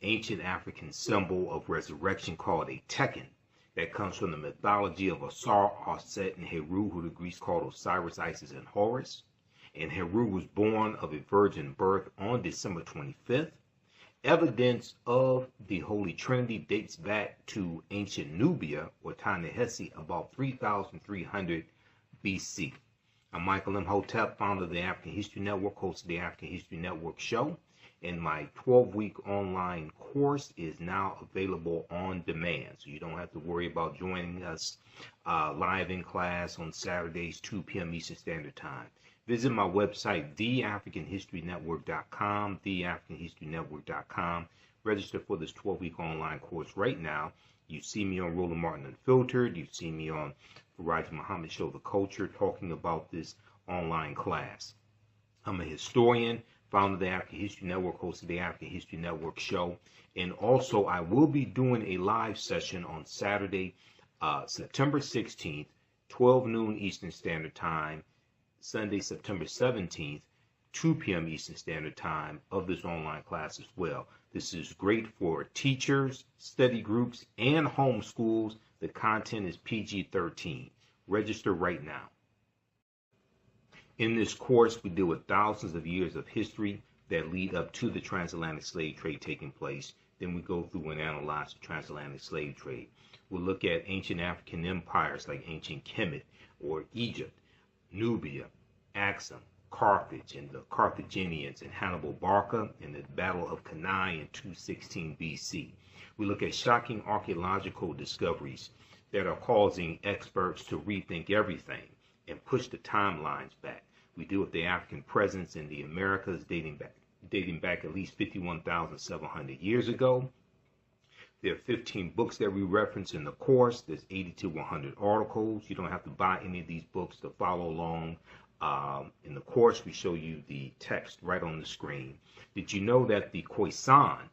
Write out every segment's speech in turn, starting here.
ancient African symbol of resurrection called a Tekken that comes from the mythology of Asar, Aset, and Heru, who the Greeks called Osiris, Isis, and Horus. And Heru was born of a virgin birth on December 25th. Evidence of the Holy Trinity dates back to ancient Nubia, or Ta-Nehisi, about 3,300 BC. I'm Michael Imhotep, founder of the African History Network, host of the African History Network show. And my 12-week online course is now available on demand. So you don't have to worry about joining us live in class on Saturdays, 2 p.m. Eastern Standard Time. Visit my website, theafricanhistorynetwork.com, theafricanhistorynetwork.com. Register for this 12-week online course right now. You see me on Roland Martin Unfiltered. You see me on Faraji Muhammad Show The Culture talking about this online class. I'm a historian, founder of the African History Network, host of the African History Network show. And also, I will be doing a live session on Saturday, September 16th, 12 noon Eastern Standard Time, Sunday, September 17th, 2 p.m. Eastern Standard Time of this online class as well. This is great for teachers, study groups, and homeschools. The content is PG-13. Register right now. In this course, we deal with thousands of years of history that lead up to the transatlantic slave trade taking place. Then we go through and analyze the transatlantic slave trade. We'll look at ancient African empires like ancient Kemet or Egypt, Nubia, Axum, Carthage, and the Carthaginians, and Hannibal Barca in the Battle of Cannae in 216 BC. We look at shocking archaeological discoveries that are causing experts to rethink everything and push the timelines back. We deal with the African presence in the Americas dating back at least 51,700 years ago. There are 15 books that we reference in the course. There's 80 to 100 articles. You don't have to buy any of these books to follow along. In the course, we show you the text right on the screen. Did you know that the Khoisan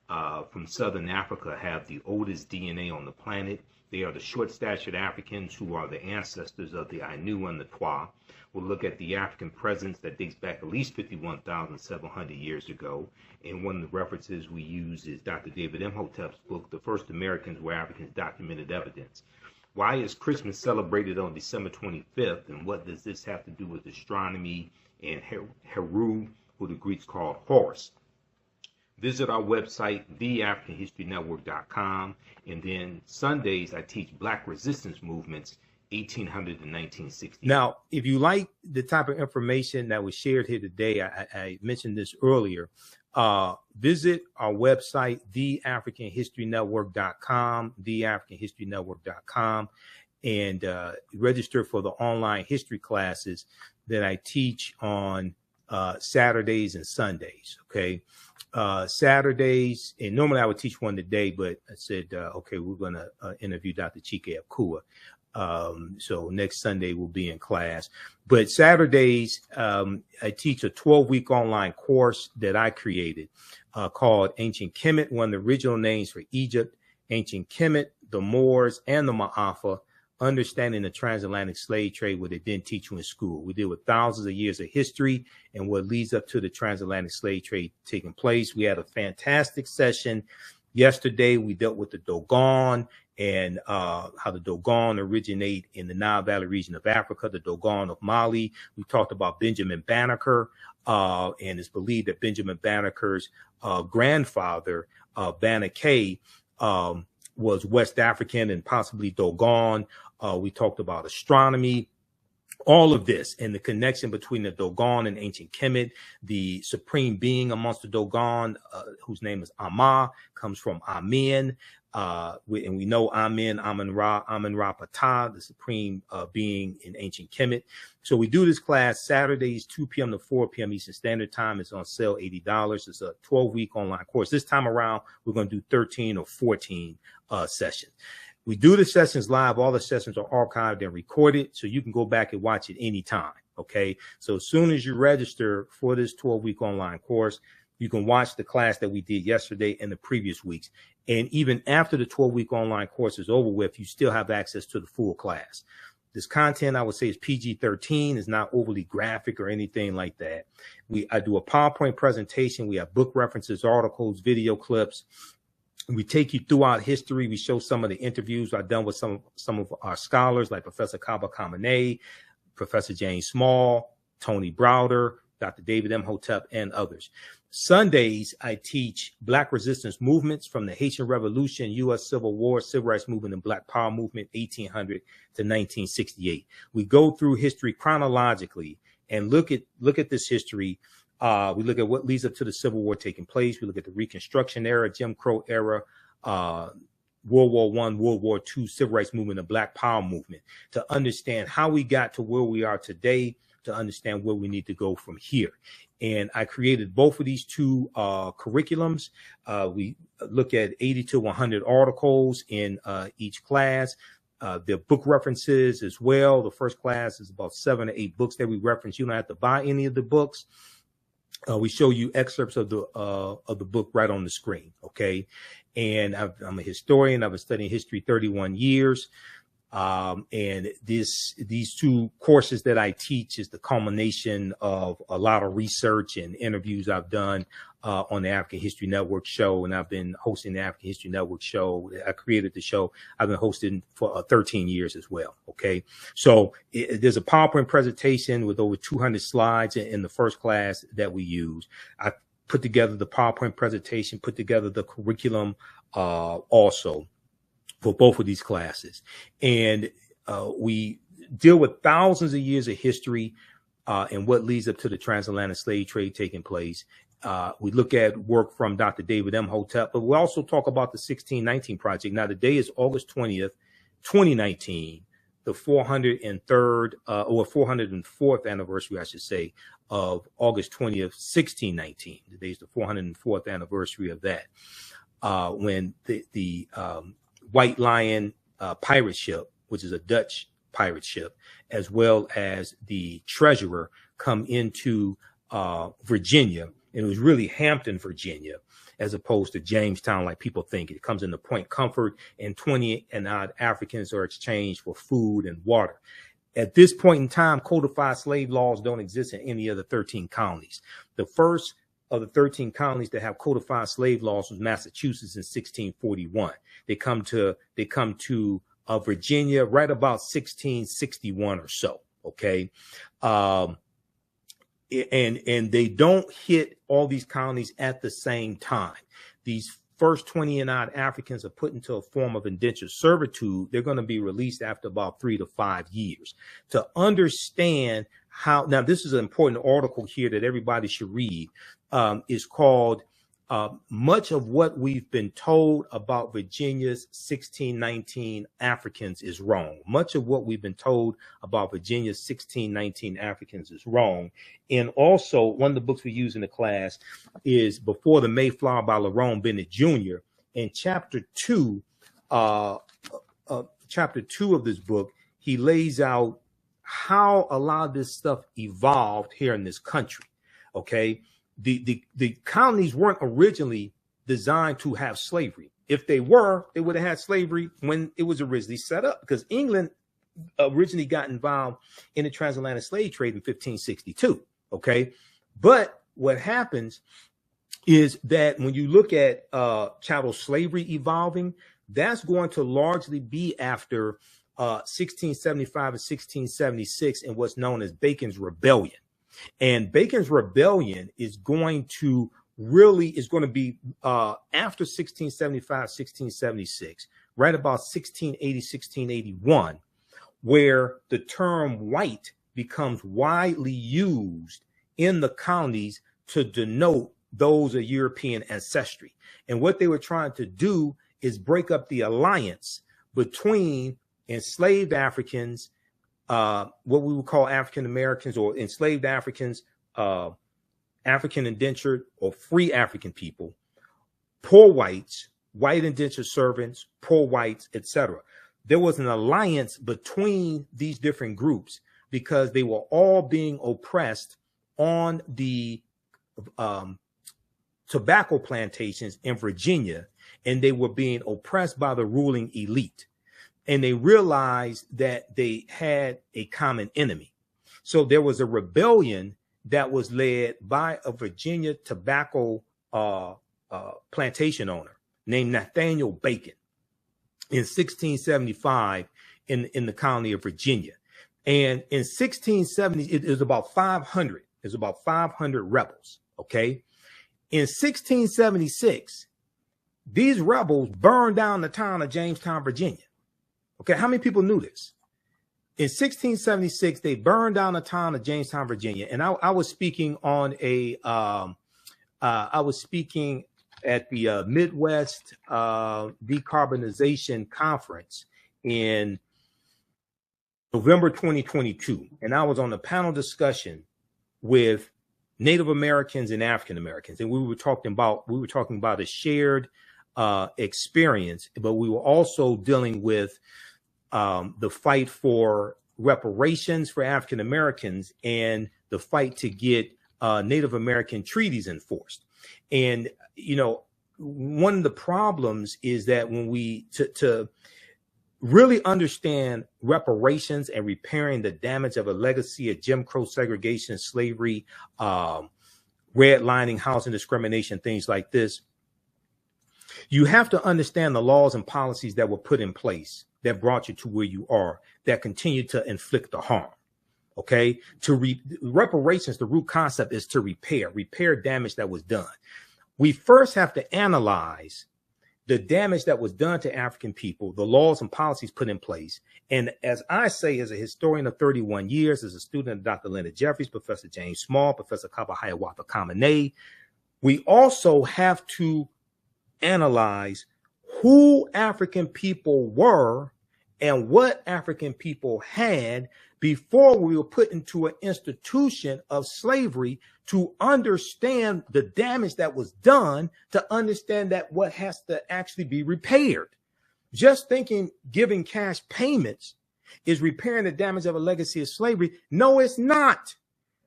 from Southern Africa have the oldest DNA on the planet? They are the short-statured Africans who are the ancestors of the Ainu and the Twa. We'll look at the African presence that dates back at least 51,700 years ago. And one of the references we use is Dr. David Imhotep's book, The First Americans Where Africans Documented Evidence. Why is Christmas celebrated on December 25th, and what does this have to do with astronomy and Heru, who the Greeks called Horus? Visit our website, theafricanhistorynetwork.com, and then Sundays I teach Black resistance movements, 1800 to 1960. Now, if you like the type of information that was shared here today, I mentioned this earlier, visit our website, theafricanhistorynetwork.com, theafricanhistorynetwork.com, and register for the online history classes that I teach on Saturdays and Sundays. Okay. Saturdays, and normally I would teach one today, but I said, okay, we're going to interview Dr. Chike Akua. So next Sunday we'll be in class. But Saturdays, I teach a 12-week online course that I created called Ancient Kemet, one of the original names for Egypt, Ancient Kemet, the Moors, and the Maafa, Understanding the Transatlantic Slave Trade, what they didn't teach you in school. We deal with thousands of years of history and what leads up to the transatlantic slave trade taking place. We had a fantastic session yesterday. We dealt with the Dogon and how the Dogon originate in the Nile Valley region of Africa, the Dogon of Mali. We talked about Benjamin Banneker, and it's believed that Benjamin Banneker's grandfather, Banneker, was West African and possibly Dogon. We talked about astronomy, all of this, and the connection between the Dogon and ancient Kemet. The supreme being amongst the Dogon, whose name is Ama, comes from Amen. And we know Amen, Amen-Ra Ptah, the supreme being in ancient Kemet. So we do this class Saturdays, 2 p.m. to 4 p.m. Eastern Standard Time. It's on sale, $80. It's a 12-week online course. This time around, we're going to do 13 or 14 sessions. We do the sessions live. All the sessions are archived and recorded, so you can go back and watch it anytime. Okay. So as soon as you register for this 12-week online course, you can watch the class that we did yesterday and the previous weeks. And even after the 12-week online course is over with, you still have access to the full class. This content, I would say, is PG-13. It's not overly graphic or anything like that. I do a PowerPoint presentation. We have book references, articles, video clips. We take you throughout history. We show some of the interviews I've done with some of our scholars, like Professor Kaba Kamene, Professor James Small, Tony Browder, Dr. David Imhotep, and others. Sundays, I teach Black resistance movements from the Haitian Revolution, U.S. Civil War, Civil Rights Movement, and Black Power Movement, 1800 to 1968. We go through history chronologically and look at this history. We look at what leads up to the Civil War taking place. We look at the Reconstruction era, Jim Crow era, World War I, World War II, Civil Rights Movement, and Black Power Movement, to understand how we got to where we are today, to understand where we need to go from here. And I created both of these two curriculums. We look at 80 to 100 articles in each class. There are book references as well. The first class is about 7 to 8 books that we reference. You don't have to buy any of the books. We show you excerpts of the book right on the screen. Okay. And I'm a historian. I've been studying history 31 years. And these two courses that I teach is the culmination of a lot of research and interviews I've done on the African History Network show. And I've been hosting the African History Network show. I created the show. I've been hosting for 13 years as well. Okay. So there's a PowerPoint presentation with over 200 slides in the first class that we use. I put together the PowerPoint presentation, put together the curriculum also for both of these classes. And we deal with thousands of years of history and what leads up to the transatlantic slave trade taking place. We look at work from Dr. David Imhotep, but we also talk about the 1619 Project. Now, today is August 20th, 2019, the 403rd or 404th anniversary, I should say, of August 20th, 1619. Today is the 404th anniversary of that, when the White Lion pirate ship, which is a Dutch pirate ship, as well as the Treasurer, come into Virginia. And it was really Hampton, Virginia, as opposed to Jamestown, like people think. It comes into Point Comfort, and 20 and odd Africans are exchanged for food and water. At this point in time, codified slave laws don't exist in any of the 13 colonies. The first of the 13 colonies that have codified slave laws was Massachusetts in 1641. They come to Virginia right about 1661 or so. Okay. And they don't hit all these colonies at the same time. These first 20 and odd Africans are put into a form of indentured servitude. They're going to be released after about 3 to 5 years. To understand how, now this is an important article here that everybody should read, is called Much of What We've Been Told About Virginia's 1619 Africans is Wrong. Much of what we've been told about Virginia's 1619 Africans is wrong. And also, one of the books we use in the class is Before the Mayflower by Lerone Bennett Jr. In chapter 2 of this book, he lays out how a lot of this stuff evolved here in this country. Okay. The colonies weren't originally designed to have slavery. If they were, they would have had slavery when it was originally set up, because England originally got involved in the transatlantic slave trade in 1562. Okay. But what happens is that when you look at chattel slavery evolving, that's going to largely be after 1675 and 1676 and what's known as Bacon's Rebellion. And Bacon's Rebellion is going to be after 1675, 1676, right about 1680, 1681, where the term white becomes widely used in the colonies to denote those of European ancestry. And what they were trying to do is break up the alliance between enslaved Africans, what we would call African Americans, or enslaved Africans, African indentured or free African people, poor whites, white indentured servants, poor whites, etc. There was an alliance between these different groups because they were all being oppressed on the tobacco plantations in Virginia, and they were being oppressed by the ruling elite. and they realized that they had a common enemy. So there was a rebellion that was led by a Virginia tobacco plantation owner named Nathaniel Bacon in 1675 in the colony of Virginia. And in 1670, it was about 500. There's about 500 rebels. Okay. In 1676, these rebels burned down the town of Jamestown, Virginia. Okay. How many people knew this? In 1676, they burned down the town of Jamestown, Virginia. And I was speaking on I was speaking at the Midwest Decarbonization Conference in November 2022. And I was on a panel discussion with Native Americans and African Americans. And we were talking about a shared experience, but we were also dealing with the fight for reparations for African Americans and the fight to get Native American treaties enforced. And, you know, one of the problems is that when we to really understand reparations and repairing the damage of a legacy of Jim Crow segregation, slavery, redlining, housing discrimination, things like this, you have to understand the laws and policies that were put in place that brought you to where you are, that continue to inflict the harm. Okay, reparations, the root concept is to repair damage that was done. We first have to analyze the damage that was done to African people, the laws and policies put in place. And as I say, as a historian of 31 years, as a student of Dr. Leonard Jeffries, Professor James Small, Professor Kaba Hiawatha Kamene, we also have to analyze who African people were and what African people had before we were put into an institution of slavery, to understand the damage that was done, to understand that what has to actually be repaired. Just thinking giving cash payments is repairing the damage of a legacy of slavery. No, it's not.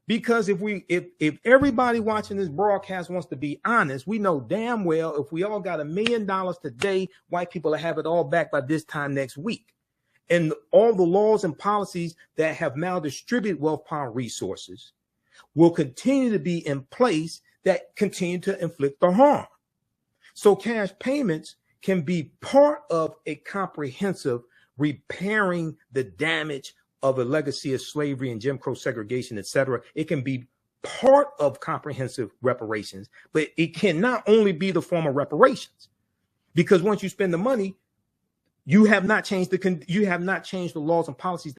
Because if everybody watching this broadcast wants to be honest, we know damn well if we all got $1 million today, white people will have it all back by this time next week. And all the laws and policies that have maldistributed wealth, power, resources will continue to be in place that continue to inflict the harm. So cash payments can be part of a comprehensive repairing the damage of a legacy of slavery and Jim Crow segregation, etc. It can be part of comprehensive reparations, but it cannot only be the form of reparations, because once you spend the money, you have not changed the laws and policies